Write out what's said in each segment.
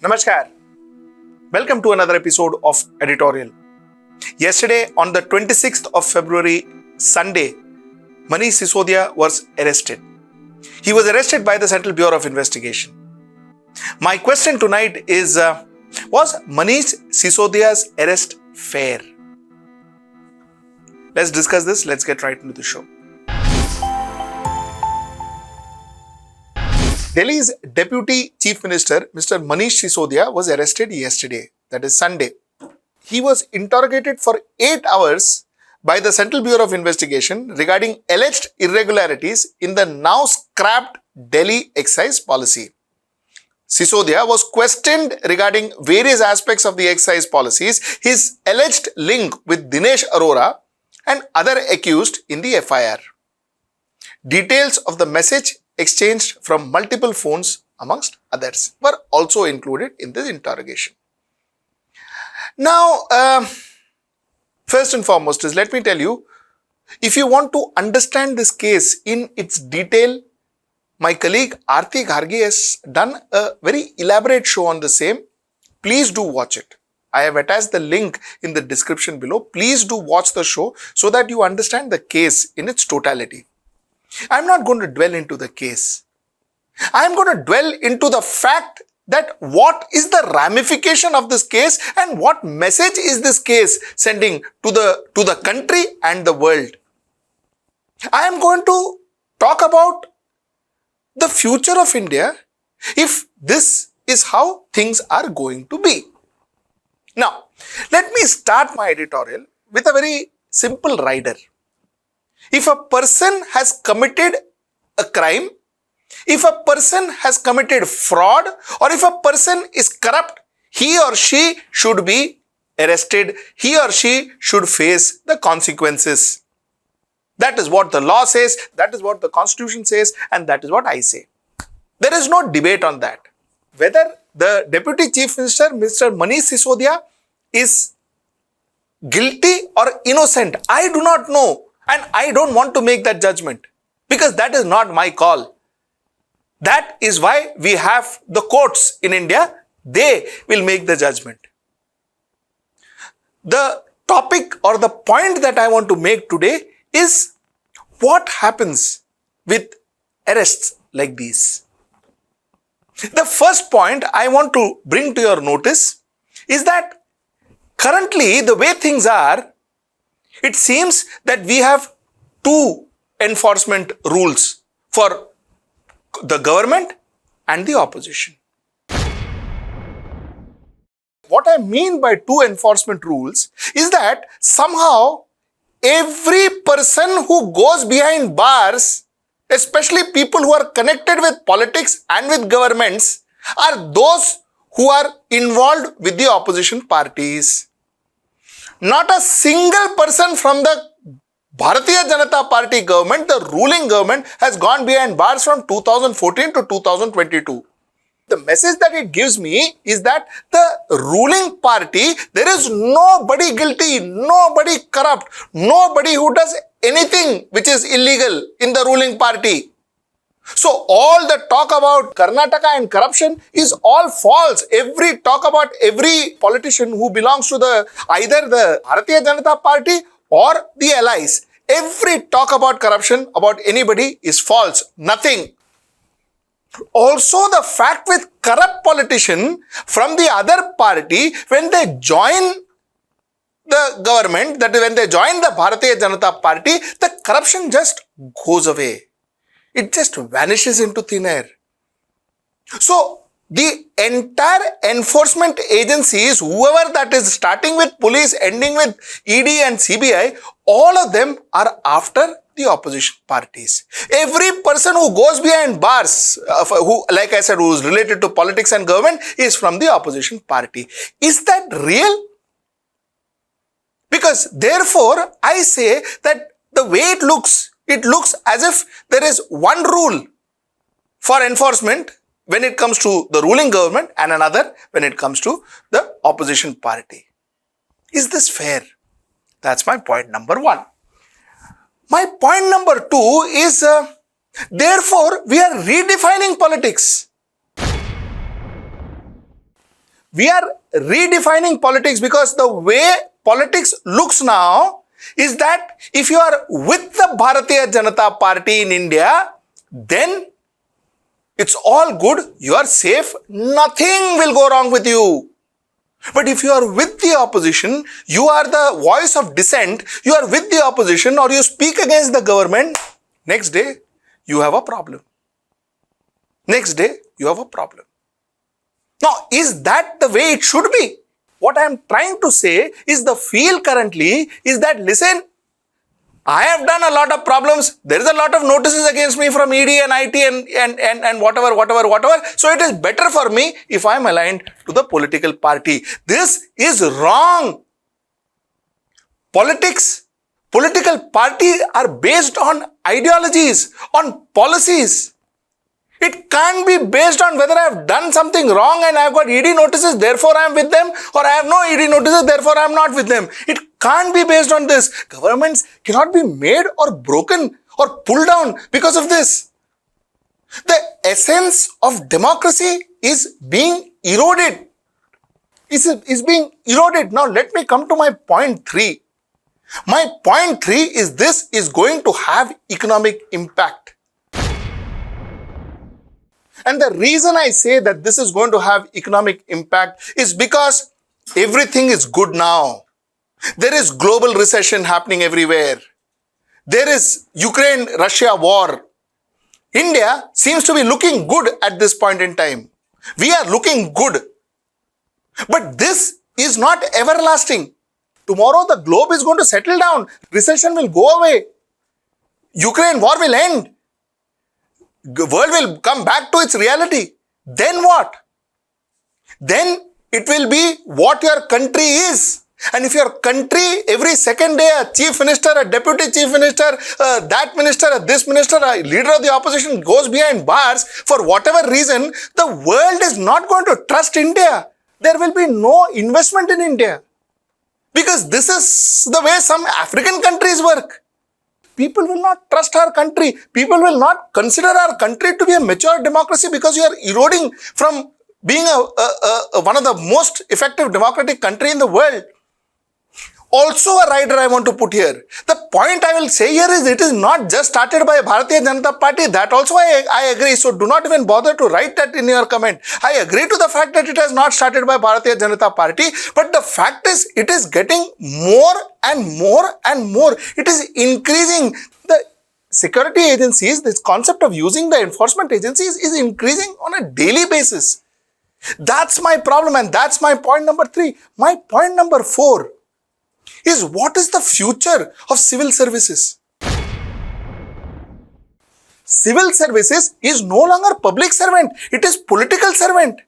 Namaskar. Welcome to another episode of Editorial. Yesterday, on the 26th of February, Sunday, Manish Sisodia was arrested. He was arrested by the Central Bureau of Investigation. My question tonight is, was Manish Sisodia's arrest fair? Let's discuss this. Let's get right into the show. Delhi's Deputy Chief Minister, Mr. Manish Sisodia, was arrested yesterday, that is Sunday. He was interrogated for 8 hours by the Central Bureau of Investigation regarding alleged irregularities in the now scrapped Delhi excise policy. Sisodia was questioned regarding various aspects of the excise policies, his alleged link with Dinesh Arora and other accused in the FIR. Details of the message exchanged from multiple phones, amongst others, were also included in this interrogation. Now, first and foremost let me tell you, if you want to understand this case in its detail, my colleague Aarti Gharge has done a very elaborate show on the same. Please do watch it. I have attached the link in the description below. Please do watch the show so that you understand the case in its totality. I'm not going to dwell into the case. I'm going to dwell into the fact that what is the ramification of this case and what message is this case sending to the country and the world. I am going to talk about the future of India if this is how things are going to be. Now, let me start my editorial with a very simple rider. If a person has committed a crime, if a person has committed fraud, or if a person is corrupt, he or she should be arrested. He or she should face the consequences. That is what the law says, that is what the Constitution says, and that is what I say. There is no debate on that. Whether the Deputy Chief Minister, Mr. Manish Sisodia, is guilty or innocent, I do not know. And I don't want to make that judgment because that is not my call. That is why we have the courts in India. They will make the judgment. The topic or the point that I want to make today is what happens with arrests like these. The first point I want to bring to your notice is that currently the way things are, it seems that we have two enforcement rules for the government and the opposition. What I mean by two enforcement rules is that somehow every person who goes behind bars, especially people who are connected with politics and with governments, are those who are involved with the opposition parties. Not a single person from the Bharatiya Janata Party government, the ruling government, has gone behind bars from 2014 to 2022. The message that it gives me is that the ruling party, there is nobody guilty, nobody corrupt, nobody who does anything which is illegal in the ruling party. So all the talk about Karnataka and corruption is all false. Every talk about every politician who belongs to either the Bharatiya Janata Party or the allies, every talk about corruption about anybody is false. Nothing. Also, the fact with corrupt politician from the other party, when they join the government, that is when they join the Bharatiya Janata Party, the corruption just goes away. It just vanishes into thin air. So, the entire enforcement agencies, whoever that is, starting with police, ending with ED and CBI, all of them are after the opposition parties. Every person who goes behind bars, who, like I said, who is related to politics and government, is from the opposition party. Is that real? Because therefore, I say that the way it looks as if there is one rule for enforcement when it comes to the ruling government and another when it comes to the opposition party. Is this fair? That's my point number one. My point number two is, therefore, we are redefining politics. We are redefining politics because the way politics looks now is that if you are with the Bharatiya Janata Party in India, then it's all good, you are safe, nothing will go wrong with you. But if you are with the opposition, you are the voice of dissent, you are with the opposition or you speak against the government, next day you have a problem. Next day you have a problem. Now, is that the way it should be? What I am trying to say is the feel currently is that, listen, I have done a lot of problems. There is a lot of notices against me from ED and IT and whatever. So it is better for me if I am aligned to the political party. This is wrong. Political parties are based on ideologies, on policies. It can't be based on whether I have done something wrong and I have got ED notices, therefore I am with them, or I have no ED notices, therefore I am not with them. It can't be based on this. Governments cannot be made or broken or pulled down because of this. The essence of democracy is being eroded. Is being eroded. Now let me come to my point 3. My point 3 is this is going to have economic impact. And the reason I say that this is going to have economic impact is because everything is good now. There is global recession happening everywhere. There is Ukraine-Russia war. India seems to be looking good at this point in time. We are looking good. But this is not everlasting. Tomorrow the globe is going to settle down. Recession will go away. Ukraine war will end. The world will come back to its reality. Then what? Then it will be what your country is. And if your country, every second day, a chief minister, a deputy chief minister, that minister, this minister, a leader of the opposition goes behind bars for whatever reason, the world is not going to trust India. There will be no investment in India. Because this is the way some African countries work. People will not trust our country. People will not consider our country to be a mature democracy because you are eroding from being one of the most effective democratic country in the world. Also a rider I want to put here. The point I will say here is it is not just started by Bharatiya Janata Party. That also I agree. So do not even bother to write that in your comment. I agree to the fact that it has not started by Bharatiya Janata Party. But the fact is it is getting more and more and more. It is increasing. The security agencies, this concept of using the enforcement agencies is increasing on a daily basis. That's my problem and that's my point number 3. My point number 4 is what is the future of civil services? Civil services is no longer public servant. It is political servant.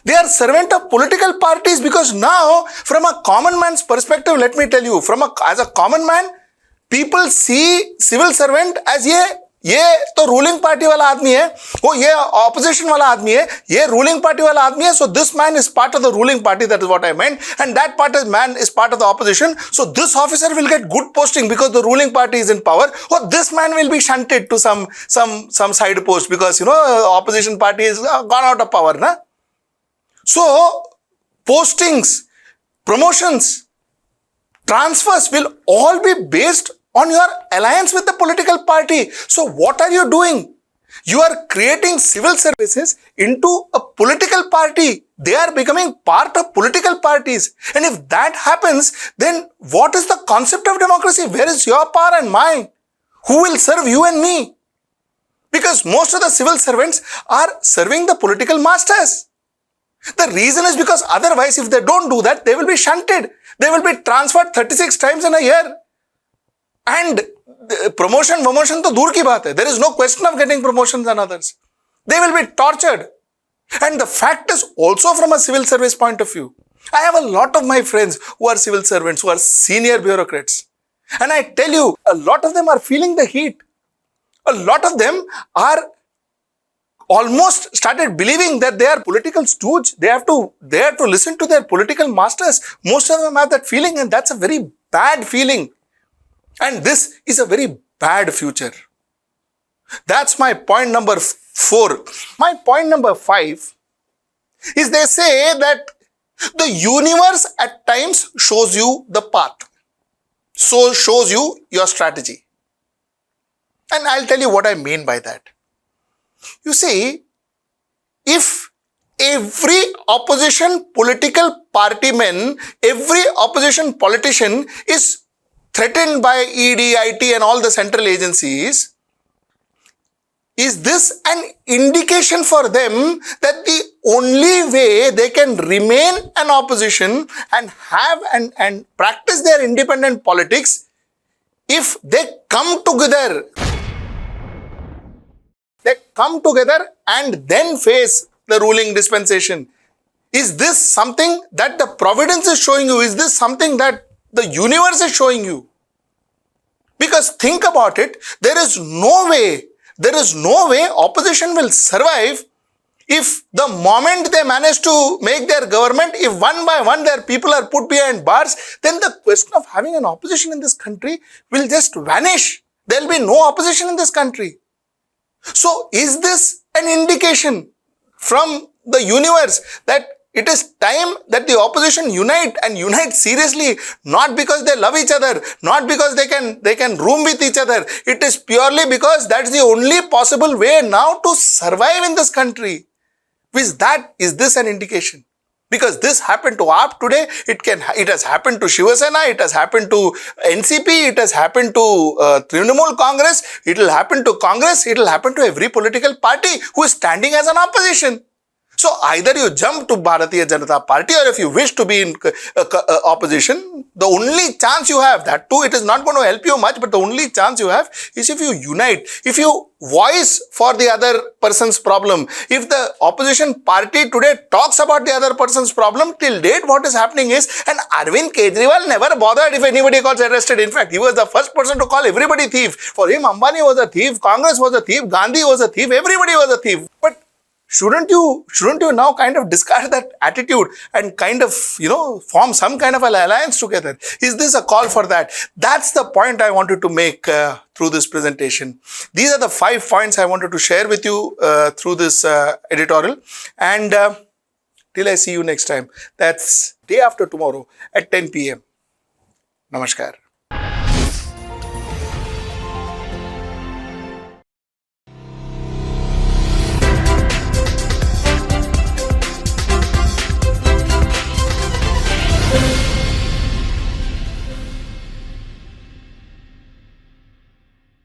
They are servant of political parties because now from a common man's perspective, let me tell you, as a common man, people see civil servant as ये तो ruling party वाला आदमी है, वो ये opposition वाला आदमी है, ये रूलिंग पार्टी वाला आदमी है, so this man is part of the ruling party, that is what I meant, and that man is part of the opposition, so this officer will get good posting because the ruling party is in power, or this man will be shunted to some side post because, opposition party is gone out of power, na? So, postings, promotions, transfers will all be based on your alliance with the political party. So what are you doing? You are creating civil services into a political party. They are becoming part of political parties. And if that happens, then what is the concept of democracy? Where is your power and mine? Who will serve you and me? Because most of the civil servants are serving the political masters. The reason is because otherwise, if they don't do that, they will be shunted. They will be transferred 36 times in a year. And promotion to dur ki baat hai. There is no question of getting promotions and others. They will be tortured. And the fact is also from a civil service point of view. I have a lot of my friends who are civil servants, who are senior bureaucrats. And I tell you, a lot of them are feeling the heat. A lot of them are almost started believing that they are political stooge. They have to listen to their political masters. Most of them have that feeling, and that's a very bad feeling. And this is a very bad future. That's my point number 4. My point number 5 is they say that The universe at times shows you the path. So shows you your strategy. And I'll tell you what I mean by that. You see, if every opposition political party man, every opposition politician is threatened by ED, IT and all the central agencies, is this an indication for them that the only way they can remain an opposition and have and practice their independent politics if they come together? They come together and then face the ruling dispensation. Is this something that the providence is showing you? Is this something that the universe is showing you? Because think about it, there is no way opposition will survive if the moment they manage to make their government, if one by one their people are put behind bars, then the question of having an opposition in this country will just vanish. There will be no opposition in this country. So is this an indication from the universe that it is time that the opposition unite and unite seriously, not because they love each other, not because they can room with each other. It is purely because that's the only possible way now to survive in this country. Is this an indication? Because this happened to AAP today, it has happened to Shiva Sena, it has happened to NCP, it has happened to Trinamool Congress, it will happen to Congress, it will happen to every political party who is standing as an opposition. So either you jump to Bharatiya Janata Party, or if you wish to be in opposition, the only chance you have, that too it is not going to help you much, but the only chance you have is if you unite, if you voice for the other person's problem. If the opposition party today talks about the other person's problem, till date what is happening is, and Arvind Kejriwal never bothered if anybody got arrested. In fact, he was the first person to call everybody thief. For him, Ambani was a thief, Congress was a thief, Gandhi was a thief, everybody was a thief. But shouldn't you now kind of discard that attitude and kind of, form some kind of an alliance together? Is this a call for that? That's the point I wanted to make through this presentation. These are the 5 points I wanted to share with you through this editorial. And till I see you next time, that's day after tomorrow at 10 p.m. Namaskar.